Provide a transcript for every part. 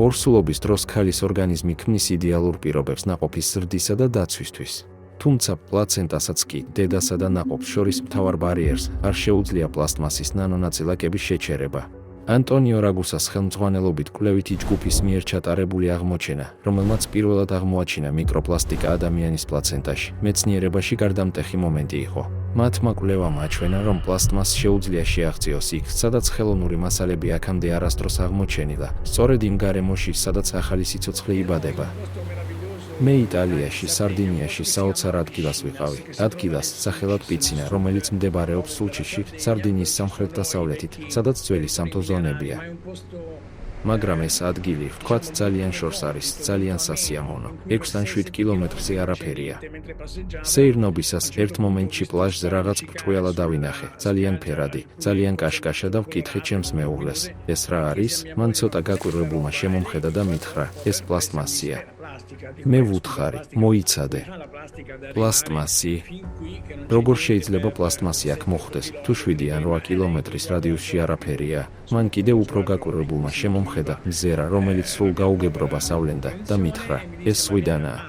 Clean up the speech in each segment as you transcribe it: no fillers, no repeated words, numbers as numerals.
ორსულობის დროს ქალის ორგანიზმი ქმნის იდეალურ პირობებს ნაყოფის ზრდისა და დაცვისთვის. თუმცა პლაცენტასაც კი დედასა და ნაყოფს შორის მთავარ ბარიერს არ შეუძლია პლასტმასის ნანონაწილაკების შეჩერება. ანტონიო რაგუსას ხელმძღვანელობით კვლევითი ჯგუფის მიერ ჩატარებული აღმოჩენა, რომელმაც პირველად აღმოაჩინა მიკროპლასტიკა ადამიანის პლაცენტაში, მეცნიერებაში გარდამტეხი მომენტი იყო. მათმა კვლევამ აჩვენა, რომ პლასტმასს შეუძლია შეაღწიოს იქ, სადაც ხელოვნური მასალები აქამდე არასდროს აღმოჩენილა, სწორედ იმ გარემოში, სადაც ახალი სიცოცხლე იბადება. მე იტალიაში, სარდინიაში საოცარ ადგილას ვიყავი. ადგილას, სახელად პიცინა, რომელიც მდებარეობს სულჩიში, სარდინიის სამხრეთ-დასავლეთით, სადაც ძველი სამთო ზონებია. მაგრამ ეს ადგილი, ვთქვათ, ძალიან შორს არის, ძალიან სასიამოვნო. 6-დან 7 კილომეტრზე არაფერია. სეირნობისას ერთ მომენტში პლაჟზე რაღაც ბრჭყვიალა დავინახე, ძალიან ფერადი, ძალიან კაშკაშა და ვკითხე ჩემს მეუღლეს, ეს რა არის? მან ცოტა გაკვირვებულმა შემომხედა და მითხრა, ეს პლასტმასია. მე ვუთხარი, მოიცადე. პლასტმასი? როგორ შეიძლება პლასტმასი აქ მოხვდეს, თუ 7 ან 8 კილომეტრის რადიუსში არაფერია? მან კიდევ უფრო გაკვირვებულმა შემომხედა მზერა, რომელიც სრულ გაუგებრობას ავლენდა და მითხრა, ეს ზღვიდანაა.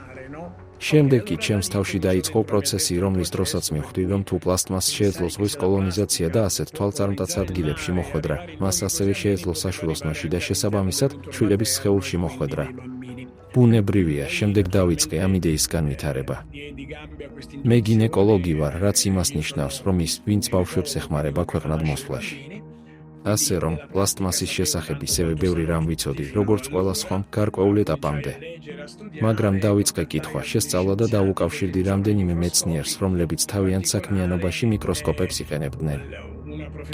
შემდეგ კი ჩემს თავში დაიწყო პროცესი, რომლის დროსაც მივხვდი, რომ თუ პლასტმასს შეეძლო ზღვის კოლონიზაცია და ასეთ თვალწარმტაც ადგილებში მოხვედრა, მას ასევე შეეძლო საშვილოსნოში და შესაბამისად, შვილების სხეულში მოხვედრა. ბუნებრივია, შემდეგ დავიწყე ამ იდეის განვითარება. მე გინეკოლოგი ვარ, რაც იმას ნიშნავს, რომ ის, ვინც ბავშვებს ეხმარება ქვეყნად მოსვლაში. ასე რომ, პლასტმასის შესახებ ისევე ბევრი რამ ვიცოდი, როგორც ყველა სხვა გარკვეულ ეტაპამდე. მაგრამ დავიწყე კითხვა, შესწავლა და დავუკავშირდი რამდენიმე მეცნიერს, რომლებიც თავიანთ საქმიანობაში მიკროსკოპებს იყენებდნენ.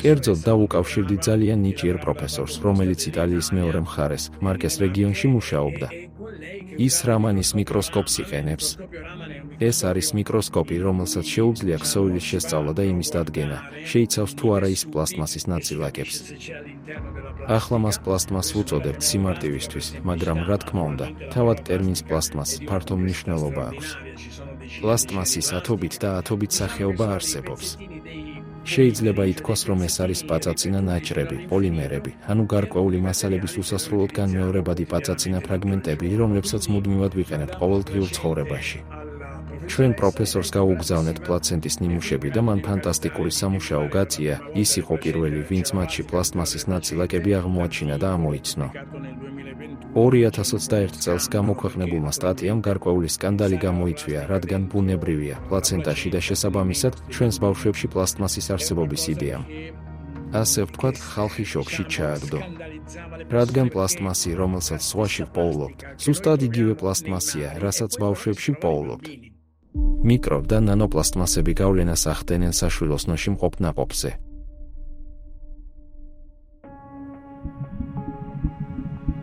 კერძოდ დავუკავშირდი ძალიან ნიჭიერ პროფესორს, რომელიც იტალიის მეორე მხარეს, მარკეს რეგიონში მუშაობდა. ის რამანის მიკროსკოპს იყენებს. ეს არის მიკროსკოპი, რომელსაც შეუძლია ქსოვილის შესწავლა და იმის დადგენა, შეიცავს თუ არა ის პლასტმასის ნაწილაკებს. ახლა მას პლასტმასს ვუწოდებთ სიმარტივისთვის, მაგრამ რა თქმა უნდა, თავად ტერმინს პლასტმასი ფართო მნიშვნელობა აქვს. პლასტმასის ათობით და ათობით სახეობა არსებობს. შეიძლება ითქვას, რომ ეს არის პაწაწინა ნაჭრები, პოლიმერები, ანუ გარკვეული მასალების უსასრულოდ განმეორებადი პაწაწინა ფრაგმენტები, რომლებსაც მუდმივად ვიყენებთ ყოველდღიურ ცხოვრებაში. ჩვენ პროფესორს გაუგზავნეთ პლაცენტის ნიმუშები და მან ფანტასტიკური სამუშაო გაწია, ის იყო პირველი, ვინც მათში პლასტმასის ნაწილაკები აღმოაჩინა და ამოიცნო. 2021 წელს გამოქვეყნებულმა სტატიამ გარკვეული სკანდალი გამოიწვია, რადგან ბუნებრივია, პლაცენტაში და შესაბამისად, ჩვენს ბავშვებში პლასტმასის არსებობის იდეამ. ასე ვთქვათ, ხალხი შოკში ჩააგდო. რადგან პლასტმასი, რომელსაც ზღვაში ვპოულობთ, ზუსტად იგივე პლასტმასია, რასაც ბავშვებში ვპოულობთ. მიკრო და ნანოპლასტმასები გავლენას ახდენენ საშვილოსნოში მყოფ ნაყოფზე.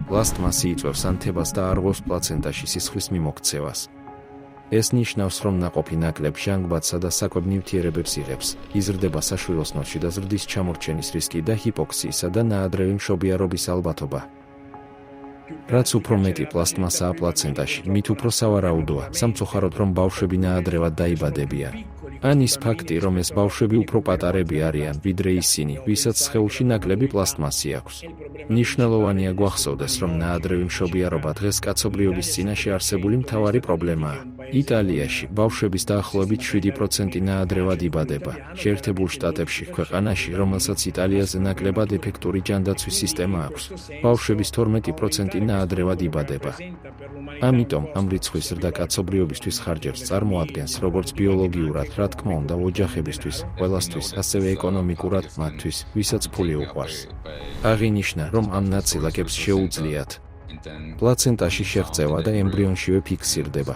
პლასტმასი იწვევს ანთებას და არღვევს პლაცენტაში სისხლის მიმოქცევას. ეს ნიშნავს, რომ ნაყოფი ნაკლებ ჟანგბადსა და საკვებ ნივთიერებებს იღებს, იზრდება საშვილოსნოში და ზრდის ჩამორჩენის რისკი და ჰიპოქსიისა და ნაადრევი მშობიარობის ალბათობა. რაც უფრო მეტი პლასტმასაა პლაცენტაში, მით უფრო სავარაუდოა, სამწუხაროდ, რომ ბავშვები ნაადრევად დაიბადებიან. ან ის ფაქტი, რომ ეს ბავშვები უფრო პატარები არიან, ვიდრე ისინი, ვისაც სხეულში ნაკლები პლასტმასი აქვს. მნიშვნელოვანია გვახსოვდეს, რომ ნაადრევი მშობიარობა დღეს კაცობრიობის წინაშე არსებული მთავარი პრობლემაა. იტალიაში ბავშვების დაახლოებით 7% ნაადრევად იბადება. შეერთებულ შტატებში, ქვეყანაში, რომელსაც იტალიაზე ნაკლებად ეფექტური ჯანდაცვის სისტემა აქვს, ბავშვების 12% ნაადრევად იბადება. ამიტომ ამ რიცხვის ზრდა კაცობრიობისთვის ხარჯებს წარმოადგენს, როგორც ბიოლოგიურად, რა თქმა უნდა, ოჯახებისთვის, ყველასთვის, ასევე ეკონომიკურად მათთვის, ვისაც ფული უყვარს. აღინიშნა, რომ ამ ნაწილაკებს შეუძლიათ პლაცენტაში შეღწევა და ემბრიონშივე ფიქსირდება.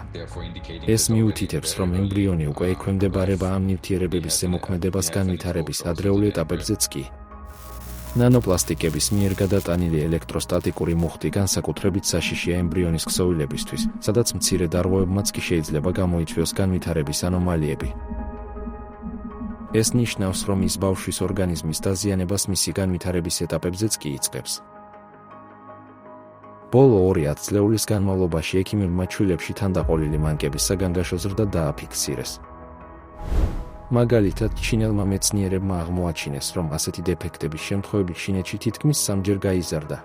ეს მიუთითებს, რომ ემბრიონი უკვე ექვემდებარება ამ ნივთიერებების ზემოქმედებას განვითარების ადრეულ ეტაპებზეც კი. ნანოპლასტიკების მიერ გადატანილი ელექტროსტატიკური მუხტი განსაკუთრებით საშიშია ემბრიონის ქსოვილებისთვის, სადაც მცირე დარღვევებმაც კი შეიძლება გამოიწვიოს განვითარების ანომალიები. ეს ნიშნავს, რომ ის ბავშვის ორგანიზმის დაზიანებას მისი განვითარების ეტაპებზეც კი იწყებს. ბოლო 2 ათწლეულის განმავლობაში ექიმებმა ჩვილებში თანდაყოლილი მანკების საგანგაშო ზრდა დააფიქსირეს. მაგალითად, ჩინელმა მეცნიერებმა აღმოაჩინეს, რომ ასეთი დეფექტების შემთხვევები ჩინეთში თითქმის 3-ჯერ გაიზარდა.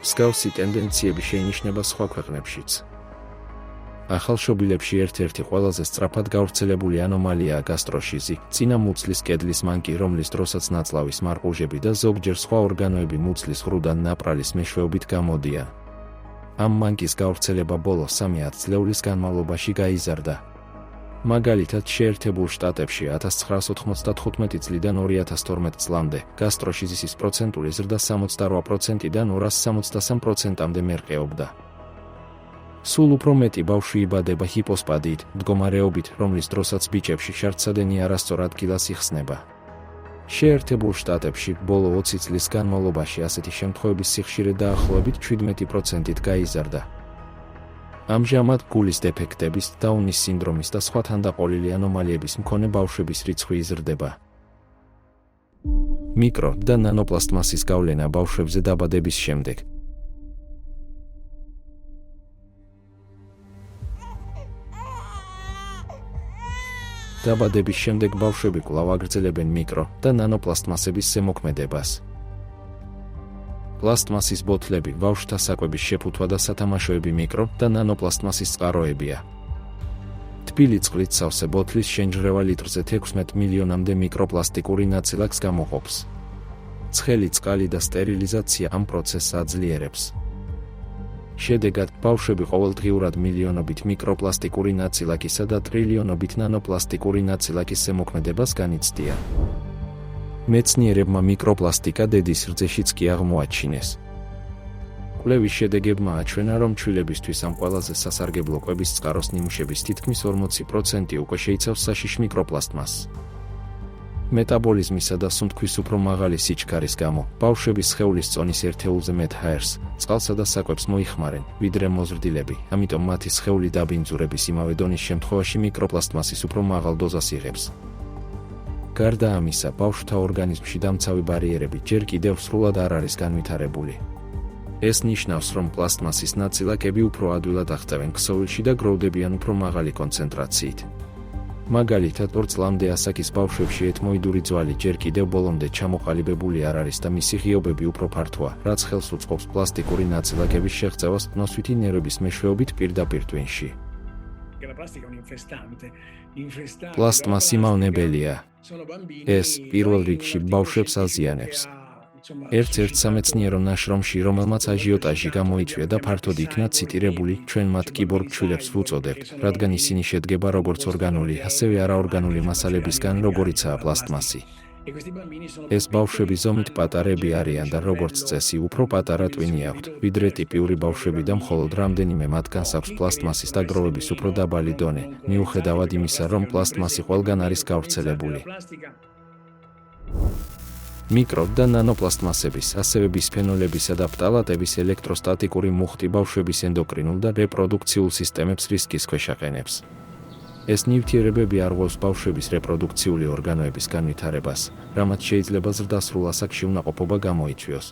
მსგავსი ტენდენციები შეინიშნება სხვა ქვეყნებშიც. ახალშობილებში ერთ-ერთი ყველაზე სწრაფად გავრცელებული ანომალიაა გასტროშიზი, წინა მუცლის კედლის მანკი, რომლის დროსაც ნაწლავის მარყუჟები და ზოგჯერ სხვა ორგანოები მუცლის ღრუდან ნაპრალის მეშვეობით გამოდიან. ამ მანკის გავრცელება ბოლო 3 ათწლეულის განმავლობაში გაიზარდა. მაგალითად, შეერთებულ შტატებში 1995 წლიდან 2012 წლამდე გასტროშიზის პროცენტული ზრდა 68%-დან 263%-მდე მერყეობდა. სულ უფრო მეტი ბავშვი იბადება ჰიპოსპადიით, მდგომარეობით, რომლის დროსაც ბიჭებში შარდსადენი არასწორ ადგილას იხსნება. შეერთებულ შტატებში ბოლო 20 წლის განმავლობაში ასეთი შემთხვევების სიხშირე დაახლოებით 17%-ით გაიზარდა. ამჟამად გულის დეფექტების, დაუნის სინდრომის და სხვა თანდაყოლილი ანომალიების მქონე ბავშვების რიცხვი იზრდება. მიკრო და ნანოპლასტმასის გავლენა ბავშვებზე დაბადების შემდეგ. დაბადების შემდეგ ბავშვები კვლავ აგრძელებენ მიკრო და ნანოპლასტმასების ზემოქმედებას. პლასტმასის ბოთლები, ბავშვთა საკვების შეფუთვა და სათამაშოები მიკრო და ნანოპლასტმასის წყაროებია. თბილი წყლით სავსე ბოთლის შენჯრევა litrზე 16 მილიონამდე მიკროპლასტიკური ნაწილაკს გამოყოფს. ცხელი წყალი და სტერილიზაცია ამ პროცესს აძლიერებს. შედეგად, ბავშვები ყოველდღიურად მილიონობით მიკროპლასტიკური ნაწილაკისა და ტრილიონობით ნანოპლასტიკური ნაწილაკის ზემოქმედებას განიცდიან. მეცნიერებმა მიკროპლასტიკა დედის რძეშიც კი აღმოაჩინეს. კვლევის შედეგებმა აჩვენა, რომ ჩვილებისთვის ამ ყველაზე სასარგებლო კვების წყაროს ნიმუშების თითქმის 40% უკვე შეიცავს საშიშ მიკროპლასტმასს. მეტაბოლიზმისა და სუნთქვის უფრო მაღალი სიჩქარის გამო, ბავშვები სხეულის წონის ერთეულზე მეტ ჰაერს, წყალსა და საკვებს მოიხმარენ, ვიდრე მოზრდილები, ამიტომ მათი სხეული დაბინძურების იმავე დონის შემთხვევაში მიკროპლასტმასის უფრო მაღალ დოზას იღებს. გარდა ამისა, ბავშვთა ორგანიზმში დამცავი ბარიერები ჯერ კიდევ სრულად არ არის განვითარებული. ეს ნიშნავს, რომ პლასტმასის ნაწილაკები უფრო ადვილად აღწევენ ქსოვილში და გროვდებიან უფრო მაღალი კონცენტრაციით. მაგალითად, 2 წლამდე ასაკის ბავშვებში ეთმოიდური ძვალი ჯერ კიდევ ბოლომდე ჩამოყალიბებული არ არის და მისი ღიობები უფრო ფართოა, რაც ხელს უწყობს პლასტიკური ნაწილაკების შეღწევას ნოსვითი ნერვების მეშვეობით პირდაპირ ტვინში. პლასტმასი მავნებელია. ეს პირველ რიგში ბავშვებს აზიანებს. ერთ-ერთ სამეცნიერო ნაშრომში, რომელმაც აჟიოტაჟი გამოიწვია და ფართოდ იქნა ციტირებული, ჩვენ მათ კიბორგ ჩვილებს ვუწოდებთ, რადგან ისინი შედგება როგორც ორგანული, ასევე არაორგანული მასალებისგან, როგორიცაა პლასტმასი. ეს ბავშვები ზომით პატარები არიან და როგორც წესი, უფრო პატარა ტვინი აქვთ, ვიდრე ტიპიური ბავშვები და მხოლოდ რამდენიმე მათგანს აქვს პლასტმასის დაგროვების უფრო დაბალი დონე, მიუხედავად იმისა, რომ პლასტმასი ყველგან არის გავრცელებული. მიკრო და ნანოპლასტმასების, ასევე ბისფენოლებისა და ფტალატების ელექტროსტატიკური მუხტი ბავშვების ენდოკრინულ და რეპროდუქციულ სისტემებს რისკის ქვეშ აყენებს. ეს ნივთიერებები არღვევს ბავშვების რეპროდუქციული ორგანოების განვითარებას, რამაც შეიძლება ზრდასრულ ასაკში უნაყოფობა გამოიწვიოს.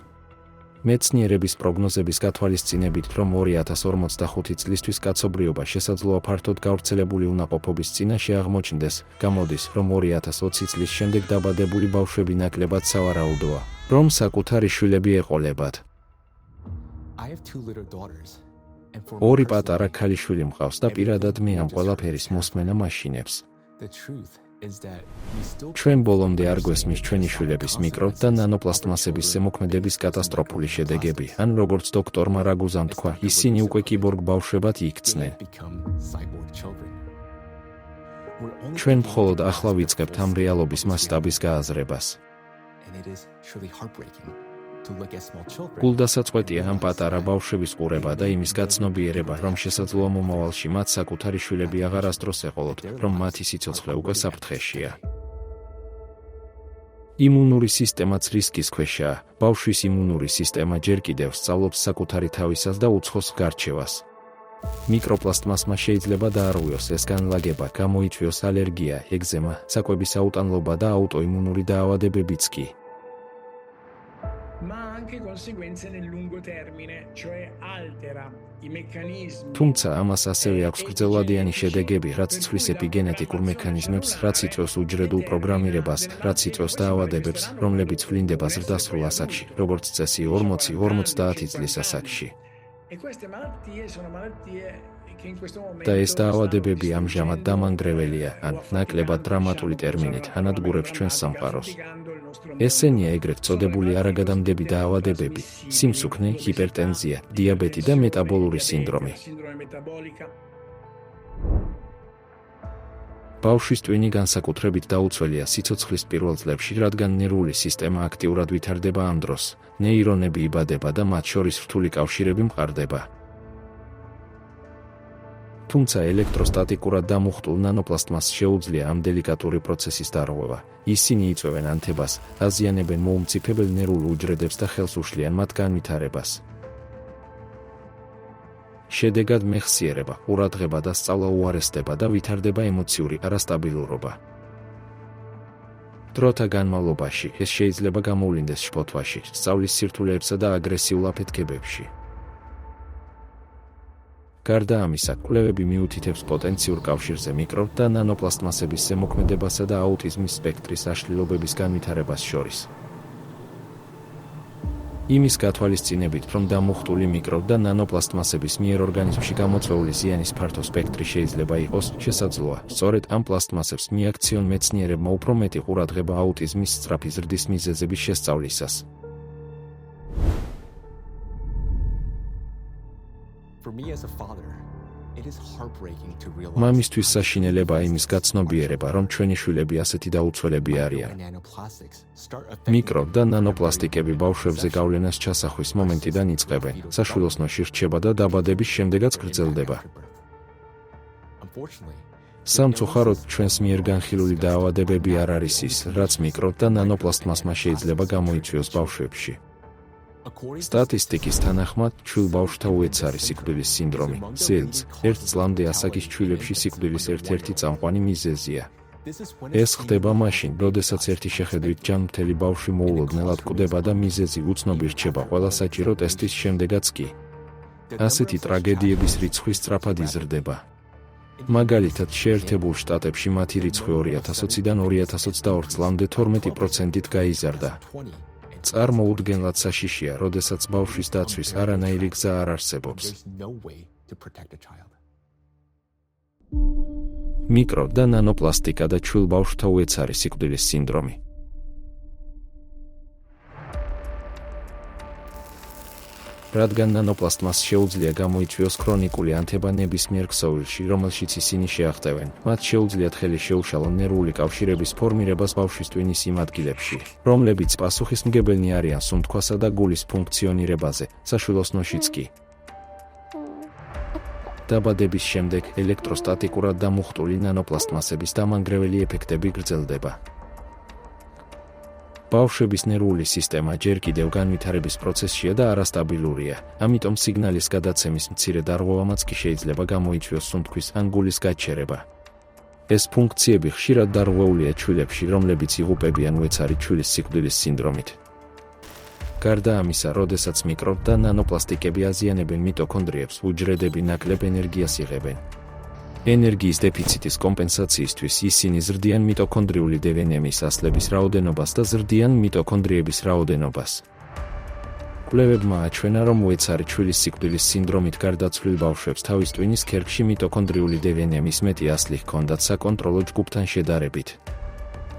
მეცნიერების პროგნოზების გათვალისწინებით, რომ 2045 წლისთვის კაცობრიობა შესაძლოა ფართოდ გავრცელებული უნაყოფობის წინაშე აღმოჩნდეს, გამოდის, რომ 2020 წლის შემდეგ დაბადებული ბავშვები ნაკლებად სავარაუდოა, რომ საკუთარი შვილები ეყოლებათ. ორი პატარა ქალიშვილი მყავს და პირადად მე ამ ყველაფერის მოსმენა მაშინებს. ჩვენ ბოლომდე არ გვესმის ჩვენი შვილების მიკრო და ნანოპლასტმასების ზემოქმედების კატასტროფული შედეგები, ან როგორც დოქტორმა რაგუზამ თქვა, ისინი უკვე კიბორგ ბავშვებად იქცნენ. ჩვენ მხოლოდ ახლა ვიწყებთ ამ რეალობის მასშტაბის გააზრებას. გულდასაწყვეტია ამ პატარა ბავშვების ყურება და იმის გაცნობიერება, რომ შესაძლოა მომავალში მათ საკუთარი შვილები აღარასდროს ეყოლოთ, რომ მათი სიცოცხლე უკვე საფრთხეშია. იმუნური სისტემაც რისკის ქვეშაა. ბავშვის იმუნური სისტემა ჯერ კიდევ სწავლობს საკუთარი თავისას და უცხოს გარჩევას. მიკროპლასტმასმა შეიძლება დაარღვიოს ეს განლაგება, გამოიწვიოს ალერგია, ეგზემა, საკვების აუტანლობა და აუტოიმუნური დაავადებებიც კი. ma ha anche conseguenze nel lungo termine, cioè altera i meccanismi. თუმცა ამას ასევე აქვს გრძელვადიანი შედეგები, რაც ცვლის ეპიგენეტიკურ მექანიზმებს, რაც იწვევს უჯრედულ პროგრამირებას, რაც იწვევს დაავადებებს, რომლებიც ვლინდება ზრდასრულ ასაკში, როგორც წესი 40-50 წლის ასაკში. E queste malattie sono malattie che in questo momento და ეს დაავადებები ამჟამად დამანგრეველია, ან ნაკლებად დრამატული ტერმინით ანადგურებს ჩვენს სამყაროს. ესენია ეგრეთ წოდებული არაგადამდები დაავადებები, სიმსუქნე, ჰიპერტენზია, დიაბეტი და მეტაბოლური სინდრომი. ბავშვის ტვინი განსაკუთრებით დაუცველია სიცოცხლის პირველ წლებში, რადგან ნერვული სისტემა აქტიურად ვითარდება ამ დროს, ნეირონები იბადება და მათ შორის რთული კავშირები მყარდება. თუმცა ელექტროსტატიკურად დამუხტულ ნანოპლასტმასს შეუძლია ამ დელიკატური პროცესის დარღვევა. ისინი იწვევენ ანთებას, აზიანებენ მოუმწიფებელ ნერვულ უჯრედებს და ხელს უშლიან მათ განვითარებას. შედეგად მეხსიერება, ყურადღება და სწავლა უარესდება და ვითარდება ემოციური არასტაბილურობა. დროთა განმავლობაში ეს შეიძლება გამოვლინდეს შფოთვაში, სწავლის სირთულეებსა და აგრესიულ აფეთქებებში. გარდა ამისა, კვლევები მიუთითებს პოტენციურ კავშირზე მიკრო და ნანოპლასტმასების ზემოქმედებასა და აუტიზმის სპექტრის აშლილობების განვითარებას შორის. იმის გათვალისწინებით, რომ დამუხტული მიკრო და ნანოპლასტმასების მიერ ორგანიზმში გამოწვეული ზიანის ფართო სპექტრი შეიძლება იყოს, შესაძლოა, სწორედ ამ პლასტმასებს მიაქციონ მეცნიერებმა უფრო მეტი ყურადღება აუტიზმის სწრაფი ზრდის მიზეზების შესწავლისას. მამისთვის საშინელებაა იმის გაცნობიერება, რომ ჩვენი შვილები ასეთი დაუცველები არიან. მიკრო და ნანოპლასტიკები ბავშვებზე გავლენას ჩასახვის მომენტიდან იწყებენ, საშვილოსნოში რჩება და დაბადების შემდეგაც გრძელდება. სამწუხაროდ, ჩვენს მიერ განხილული დაავადებები არ არის ის, რაც მიკრო და ნანოპლასტმასმა შეიძლება გამოიწვიოს ბავშვებში. სტატისტიკის თანახმად, ჩვილ ბავშვთა უეცარი სიკვდილის სინდრომი, SIDS, 1 წლამდე ასაკის ჩვილებში სიკვდილის ერთ-ერთი წამყვანი მიზეზია. ეს ხდება მაშინ, როდესაც ერთი შეხედვით ჯანმრთელი ბავშვი მოულოდნელად კვდება და მიზეზი უცნობი რჩება ყველა საჭირო ტესტის შემდეგაც კი. ასეთი ტრაგედიების რიცხვი სწრაფად იზრდება. მაგალითად, შეერთებულ შტატებში მათი რიცხვი 2020-დან 2022 წლამდე 12%-ით გაიზარდა. წარმოუდგენლად საშიშია, როდესაც ბავშვის დაცვის არანაირი გზა არ არსებობს. მიკრო და ნანოპლასტიკა და ჩვილ ბავშვთა უეცარი სიკვდილის სინდრომი. რადგან ნანოპლასტმას შეუძლია გამოიწვიოს ქრონიკული ანთება ნებისმიერ ქსოვილში, რომელშიც ისინი შეახტევენ, მათ შეუძლიათ ხელი შეუშალონ ნერვული კავშირების ფორმირებას ბავშვის ტვინის იმ ადგილებში, რომლებიც პასუხისმგებელნი არიან სუნთქვასა და გულის ფუნქციონირებაზე, საშვილოსნოშიც კი. დაბადების შემდეგ ელექტროსტატიკურად დამუხტული ნანოპლასტმასების დამანგრეველი ეფექტები გრძელდება. ბავშვების ნერვული სისტემა ჯერ კიდევ განვითარების პროცესშია და არასტაბილურია, ამიტომ სიგნალის გადაცემის მცირე დარღვევამაც კი შეიძლება გამოიწვიოს სუნთქვის ან გულის გაჩერება. ეს ფუნქციები ხშირად დარღვეულია ჩვილებში, რომლებიც იღუპებიან უეცარი ჩვილის სიკვდილის სინდრომით. გარდა ამისა, როდესაც მიკრო და ნანოპლასტიკები აზიანებენ მიტოქონდრიებს, უჯრედები ნაკლებ ენერგიას იღებენ. ენერგიის დეფიციტის კომპენსაციისთვის ისინი ზრდიან მიტოქონდრიული დნმ-ის ასლების რაოდენობას და ზრდიან მიტოქონდრიების რაოდენობას. კვლევებმა აჩვენა, რომ უეცარი ჩვილის სიკვდილის სინდრომით გარდაცვლილ ბავშვებს თავის ტვინის ქერქში მიტოქონდრიული დნმ-ის მეტი ასლი ჰქონდათ საკონტროლო ჯგუფთან შედარებით.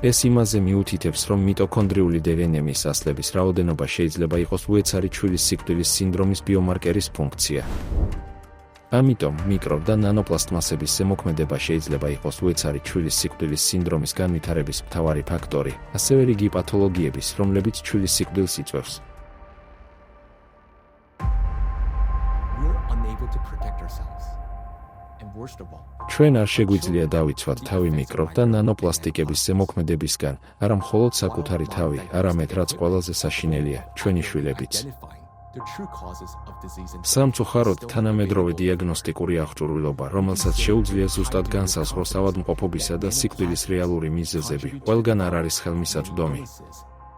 ეს იმაზე მიუთითებს, რომ მიტოქონდრიული დნმ-ის ასლების რაოდენობა შეიძლება იყოს უეცარი ჩვილის სიკვდილის სინდრომის ბიომარკერის ფუნქცია. ამიტომ მიკრო და ნანოპლასტმასების ზემოქმედება შეიძლება იყოს უეცარი ჩვილის სიკვდილის სინდრომის განვითარების მთავარი ფაქტორი, ასევე რიგი პათოლოგიების, რომლებიც ჩვილის სიკვდილს იწვევს. ჩვენ არ შეგვიძლია დავიცვათ თავი მიკრო და ნანოპლასტიკების ზემოქმედებისგან, არა მხოლოდ საკუთარი თავი, არამედ რაც ყველაზე საშინელია, ჩვენი შვილებიც. სამწუხაროდ, თანამედროვე დიაგნოსტიკური აღჭურვილობა, რომელსაც შეუძლია ზუსტად განსაზღვროს ავადმყოფობისა და სიკვდილის რეალური მიზეზები, ყველგან არ არის ხელმისაწვდომი.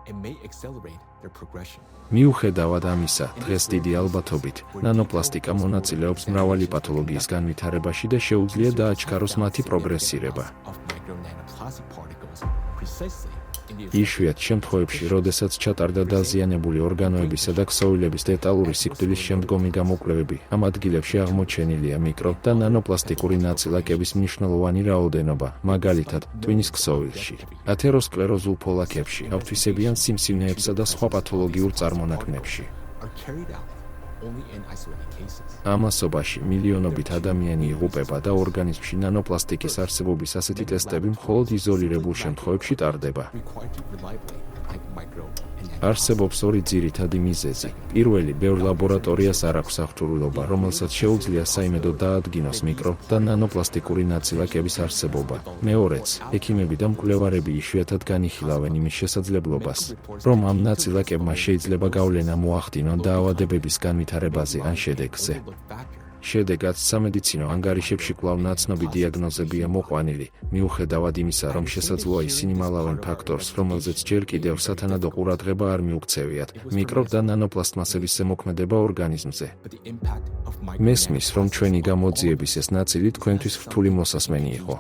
and may accelerate their progression. მიუხედავად ამისა, დღეს დიდი ალბათობით, ნანოპლასტიკა მონაწილეობს მრავალი პათოლოგიის განვითარებაში და შეუძლია დააჩქაროს მათი პროგრესირება. Of micro-nanoplastic particles precisely in the იშვიათ შემთხვევებში, როდესაც ჩატარდა დაზიანებული ორგანოებისა და ქსოვილების დეტალური სიკვდილის შემდგომი გამოკვლევები, ამ ადგილებში აღმოჩენილია მიკრო და ნანოპლასტიკური ნაწილაკების მნიშვნელოვანი რაოდენობა, მაგალითად, ტვინის ქსოვილში, ათეროსკლეროზულ ფოლაკებში, ავთვისებიან სიმსივნეებსა და სხვა პათოლოგიურ წარმონაქმნებში. are carried out only in isolated cases. ამასობაში მილიონობით ადამიანი იღუპება და ორგანიზმში ნანოპლასტიკის არსებობის ასეთი ტესტები მხოლოდ იზოლირებულ შემთხვევებში ტარდება. Required to reliably detect micro and არსებობს ორი ძირითადი მიზეზი. პირველი, ბევრ ლაბორატორიას არ აქვს აღჭურვილობა, რომელსაც შეუძლია საიმედოდ დაადგინოს მიკრო და ნანოპლასტიკური ნაწილაკების არსებობა. მეორეც, ექიმები და მკვლევარები იშვიათად განიხილავენ იმის შესაძლებლობას, რომ ამ ნაწილაკებმა შეიძლება გავლენა მოახდინონ დაავადებების განვითარებაზე ან შედეგზე. factor. შედეგად, სამედიცინო ანგარიშებში კვლავ ნაცნობი დიაგნოზებია მოყვანილი, მიუხედავად იმისა, რომ შესაძლოა ისინი მალავენ ფაქტორს, რომელზეც ჯერ კიდევ სათანადო ყურადღება არ მიუქცევიათ, მიკრო და ნანოპლასტმასების ზემოქმედება ორგანიზმზე. But the impact of მესმის, რომ ჩვენი გამოძიების ეს ნაწილი თქვენთვის რთული მოსასმენი იყო.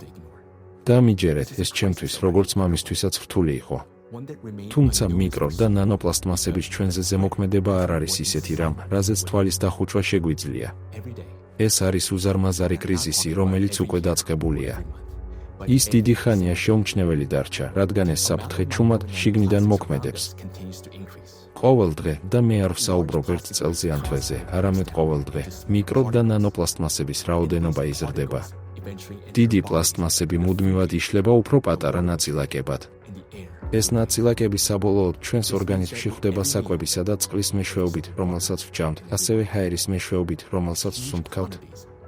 დამიჯერეთ, ეს ჩემთვის, როგორც მამისთვისაც რთული იყო. one that remains თუმცა მიკრო და ნანოპლასტმასების ჩვენზე ზემოქმედება არ არის ისეთი რამ, რაზეც თვალის დახუჭვა შეგვიძლია. every day. ეს არის უზარმაზარი კრიზისი, რომელიც უკვე დაწყებულია. ის დიდი ხანია შეუმჩნეველი დარჩა, რადგან ეს საფრთხე ჩუმად შიგნიდან მოქმედებს. Continues to increase. ყოველ დღე და მე არ ვსაუბრობ ერთ წელზე ან თვეზე, არამედ ყოველ დღე, მიკრო და ნანოპლასტმასების რაოდენობა იზრდება. Eventually დიდი პლასტმასები მუდმივად იშლება უფრო პატარა ნაწილაკებად. in the air. ეს ნაწილაკები საბოლოოდ ჩვენს ორგანიზმში ხვდება საკვებისა და წყლის მეშვეობით, რომელსაც ვჭამთ, ასევე ჰაერის მეშვეობით, რომელსაც ვსუნთქავთ.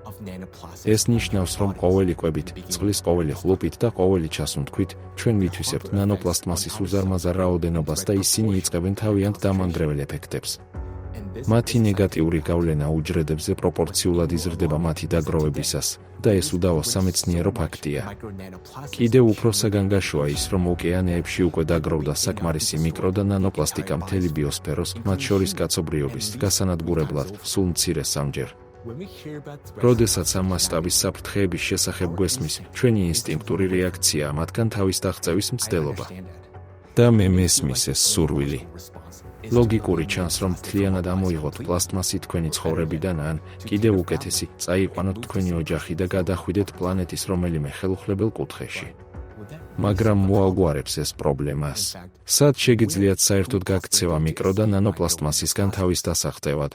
Of nanoplastic. ეს ნიშნავს, რომ ყოველი კვებით, წყლის ყოველი ხლუპით და ყოველი ჩასუნთქვით, ჩვენ ვითვისებთ ნანოპლასტმასის უზარმაზარ რაოდენობას და ისინი იწყებენ თავიანთ დამანგრეველ ეფექტებს. And this მათი ნეგატიური გავლენა უჯრედებზე პროპორციულად იზრდება მათი დაგროვებისას და ეს უდავო სამეცნიერო ფაქტია. micro-nanoplastic კიდევ უფრო საგანგაშოა ის, რომ ოკეანეებში უკვე დაგროვდა საკმარისი მიკრო და ნანოპლასტიკა მთელი biosphეროს, მათ შორის კაცობრიობის გასანადგურებლად, სულ მცირე სამჯერ. when we hear about threats როდესაც ამ მასშტაბის საფრთხეების შესახებ გვესმის, ჩვენი ინსტინქტური რეაქციაა მათგან თავის დაღწევის მცდელობა. understand that. და მე მესმის ეს სურვილი. Response is ლოგიკური ჩანს, რომ მთლიანად ამოიღოთ პლასტმასი თქვენი ცხოვრებიდან ან, კიდევ უკეთესი, წაიყვანოთ თქვენი ოჯახი და გადახვიდეთ პლანეტის რომელიმე ხელუხლებელ კუთხეში. would that მაგრამ მოაგვარებს ეს პრობლემას. სად შეგიძლიათ საერთოდ გაქცევა მიკრო და ნანოპლასტმასისგან თავის დასაღწევად?